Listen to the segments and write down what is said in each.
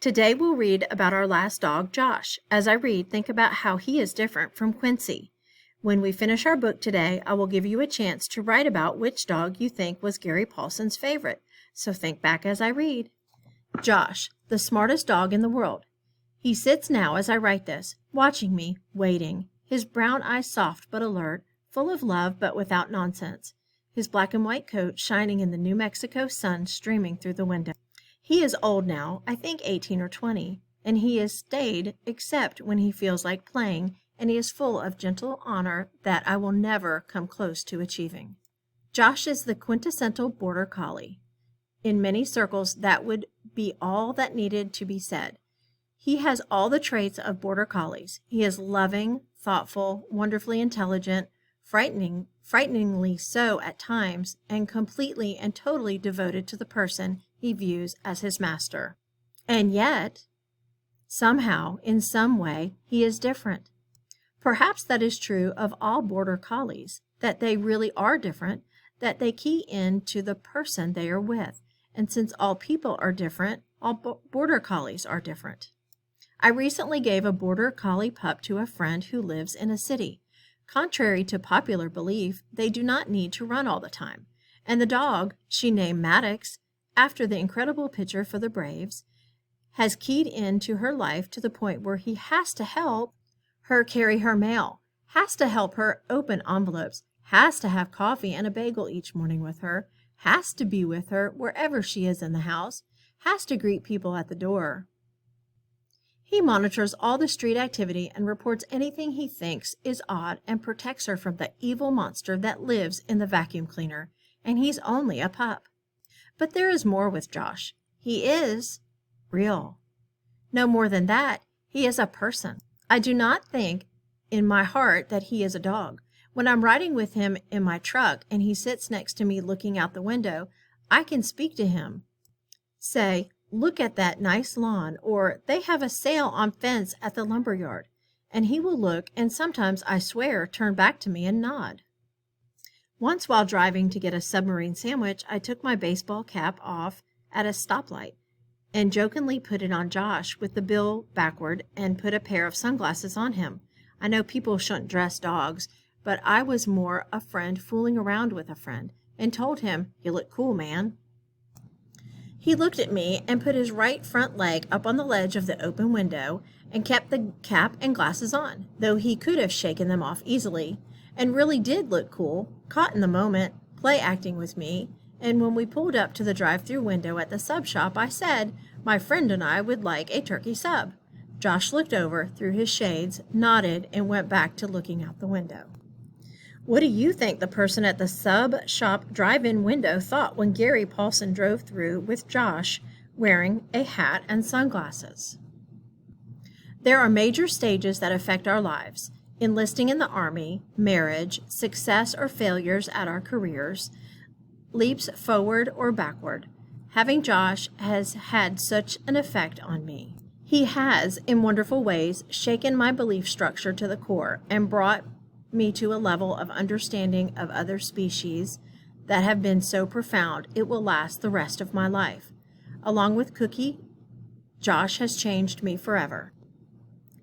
Today we'll read about our last dog, Josh. As I read, think about how he is different from Quincy. When we finish our book today, I will give you a chance to write about which dog you think was Gary Paulson's favorite. So think back as I read. Josh, the smartest dog in the world. He sits now as I write this, watching me, waiting, his brown eyes soft but alert, full of love but without nonsense, his black and white coat shining in the New Mexico sun streaming through the window. He is old now, I think 18 or 20, and he is staid except when he feels like playing, and he is full of gentle honor that I will never come close to achieving. Josh is the quintessential border collie. In many circles, that would be all that needed to be said. He has all the traits of border collies. He is loving, thoughtful, wonderfully intelligent, frighteningly so at times, and completely and totally devoted to the person he views as his master. And yet, somehow, in some way, he is different. Perhaps that is true of all border collies, that they really are different, that they key in to the person they are with. And since all people are different, all border collies are different. I recently gave a border collie pup to a friend who lives in a city. Contrary to popular belief, they do not need to run all the time. And the dog, she named Maddox, after the incredible pitcher for the Braves, has keyed into her life to the point where he has to help her carry her mail, has to help her open envelopes, has to have coffee and a bagel each morning with her, has to be with her wherever she is in the house, has to greet people at the door. He monitors all the street activity and reports anything he thinks is odd and protects her from the evil monster that lives in the vacuum cleaner, and he's only a pup. But there is more with Josh. He is real. No more than that, he is a person. I do not think in my heart that he is a dog. When I'm riding with him in my truck and he sits next to me looking out the window, I can speak to him. Say, look at that nice lawn, or they have a sale on fence at the lumber yard. And he will look and sometimes, I swear, turn back to me and nod. Once while driving to get a submarine sandwich, I took my baseball cap off at a stoplight and jokingly put it on Josh with the bill backward and put a pair of sunglasses on him. I know people shouldn't dress dogs, but I was more a friend fooling around with a friend and told him, "You look cool, man." He looked at me and put his right front leg up on the ledge of the open window and kept the cap and glasses on, though he could have shaken them off easily, and really did look cool, caught in the moment, play acting with me. And when we pulled up to the drive-through window at the sub shop, I said my friend and I would like a turkey sub. Josh looked over through his shades, nodded, and went back to looking out the window. What do you think the person at the sub shop drive-in window thought when Gary Paulson drove through with Josh wearing a hat and sunglasses? There are major stages that affect our lives: enlisting in the Army, marriage, success or failures at our careers, leaps forward or backward. Having Josh has had such an effect on me. He has, in wonderful ways, shaken my belief structure to the core and brought me to a level of understanding of other species that have been so profound it will last the rest of my life. Along with Cookie, Josh has changed me forever.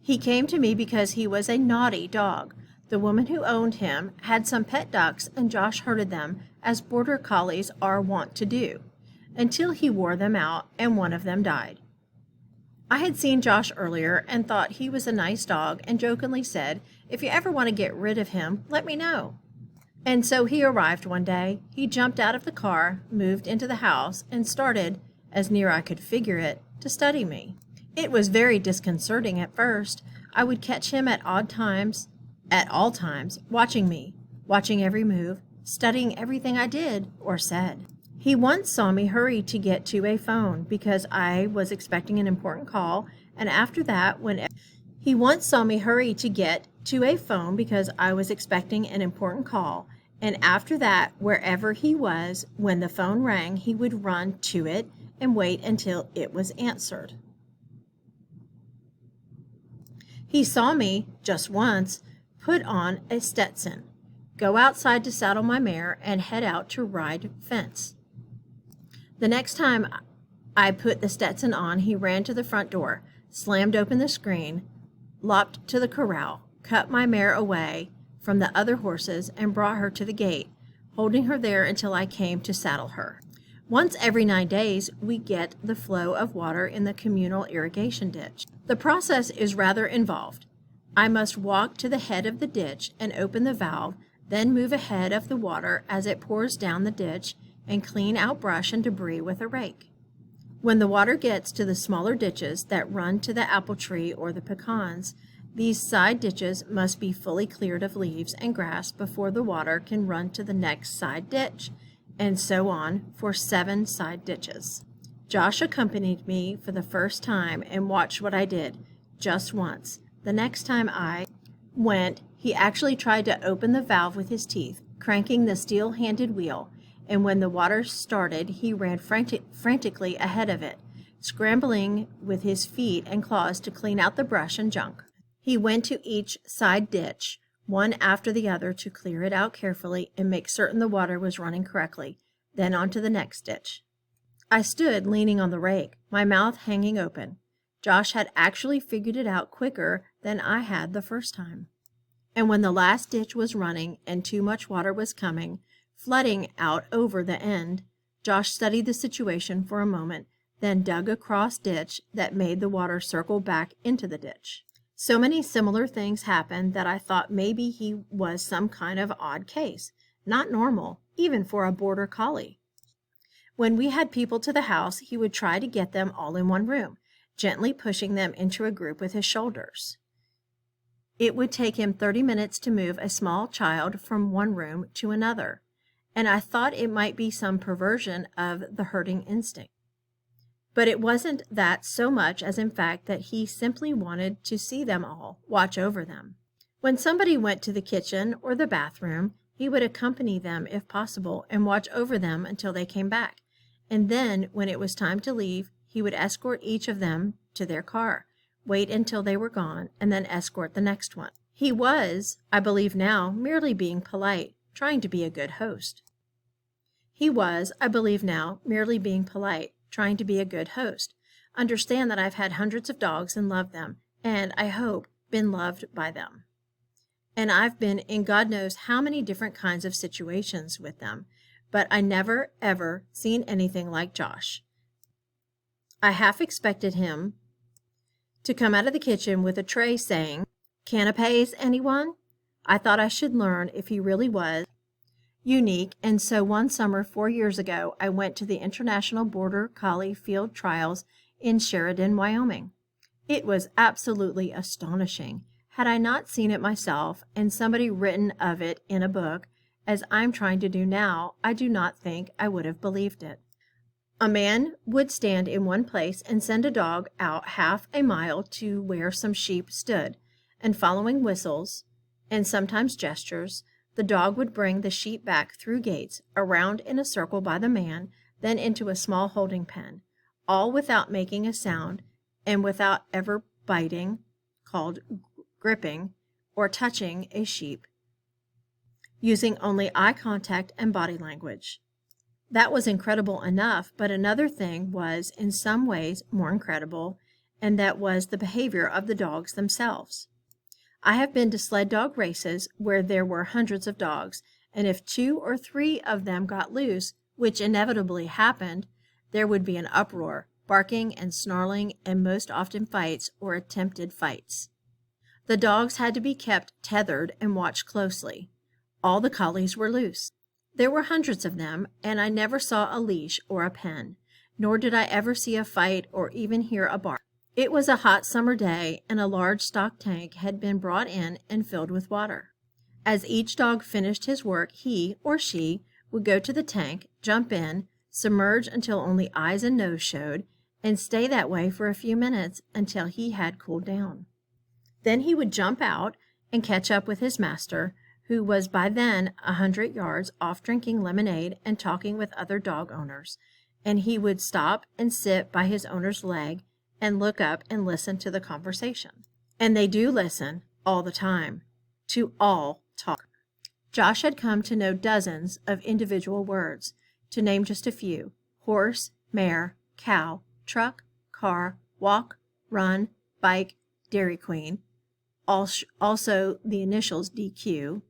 He came to me because he was a naughty dog. The woman who owned him had some pet ducks and Josh herded them, as border collies are wont to do, until he wore them out and one of them died. I had seen Josh earlier and thought he was a nice dog and jokingly said, "If you ever want to get rid of him, let me know." And so he arrived one day. He jumped out of the car, moved into the house, and started, as near I could figure it, to study me. It was very disconcerting at first. I would catch him at all times, watching me, watching every move, studying everything I did or said. He once saw me hurry to get to a phone because I was expecting an important call, and after that, He once saw me hurry to get to a phone because I was expecting an important call, and after that, wherever he was, when the phone rang, he would run to it and wait until it was answered. He saw me, just once, put on a Stetson, go outside to saddle my mare, and head out to ride fence. The next time I put the Stetson on. He ran to the front door, slammed open the screen, lopped to the corral, cut my mare away from the other horses, and brought her to the gate, holding her there until I came to saddle her. Once every 9 days, we get the flow of water in the communal irrigation ditch. The process is rather involved. I must walk to the head of the ditch and open the valve, then move ahead of the water as it pours down the ditch and clean out brush and debris with a rake. When the water gets to the smaller ditches that run to the apple tree or the pecans, these side ditches must be fully cleared of leaves and grass before the water can run to the next side ditch, and so on for 7 side ditches. Josh accompanied me for the first time and watched what I did, just once. The next time I went, he actually tried to open the valve with his teeth, cranking the steel-handed wheel, and when the water started, he ran frantically ahead of it, scrambling with his feet and claws to clean out the brush and junk. He went to each side ditch, one after the other, to clear it out carefully and make certain the water was running correctly, then on to the next ditch. I stood leaning on the rake, my mouth hanging open. Josh had actually figured it out quicker than I had the first time. And when the last ditch was running and too much water was coming, flooding out over the end, Josh studied the situation for a moment, then dug a cross ditch that made the water circle back into the ditch. So many similar things happened that I thought maybe he was some kind of odd case, not normal, even for a border collie. When we had people to the house, he would try to get them all in one room, gently pushing them into a group with his shoulders. It would take him 30 minutes to move a small child from one room to another, and I thought it might be some perversion of the herding instinct. But it wasn't that so much as in fact that he simply wanted to see them all, watch over them. When somebody went to the kitchen or the bathroom, he would accompany them if possible and watch over them until they came back. And then, when it was time to leave, he would escort each of them to their car, wait until they were gone, and then escort the next one. He was, I believe now, merely being polite, trying to be a good host. Understand that I've had hundreds of dogs and loved them, and, I hope, been loved by them. And I've been in God knows how many different kinds of situations with them, but I never, ever seen anything like Josh. I half expected him to come out of the kitchen with a tray saying, "Canapes, anyone?" I thought I should learn if he really was unique, and so one summer 4 years ago, I went to the International Border Collie Field Trials in Sheridan, Wyoming. It was absolutely astonishing. Had I not seen it myself and somebody written of it in a book, as I'm trying to do now, I do not think I would have believed it. A man would stand in one place and send a dog out half a mile to where some sheep stood, and following whistles and sometimes gestures, the dog would bring the sheep back through gates, around in a circle by the man, then into a small holding pen, all without making a sound and without ever biting, called gripping, or touching a sheep, using only eye contact and body language. That was incredible enough, but another thing was in some ways more incredible, and that was the behavior of the dogs themselves. I have been to sled dog races where there were hundreds of dogs, and if 2 or 3 of them got loose, which inevitably happened, there would be an uproar, barking and snarling, and most often fights or attempted fights. The dogs had to be kept tethered and watched closely. All the collies were loose. There were hundreds of them, and I never saw a leash or a pen, nor did I ever see a fight or even hear a bark. It was a hot summer day, and a large stock tank had been brought in and filled with water. As each dog finished his work, he or she would go to the tank, jump in, submerge until only eyes and nose showed, and stay that way for a few minutes until he had cooled down. Then he would jump out and catch up with his master, who was by then 100 yards off drinking lemonade and talking with other dog owners, and he would stop and sit by his owner's leg and look up and listen to the conversation. And they do listen all the time, to all talk. Josh had come to know dozens of individual words, to name just a few: horse, mare, cow, truck, car, walk, run, bike, Dairy Queen, also the initials DQ,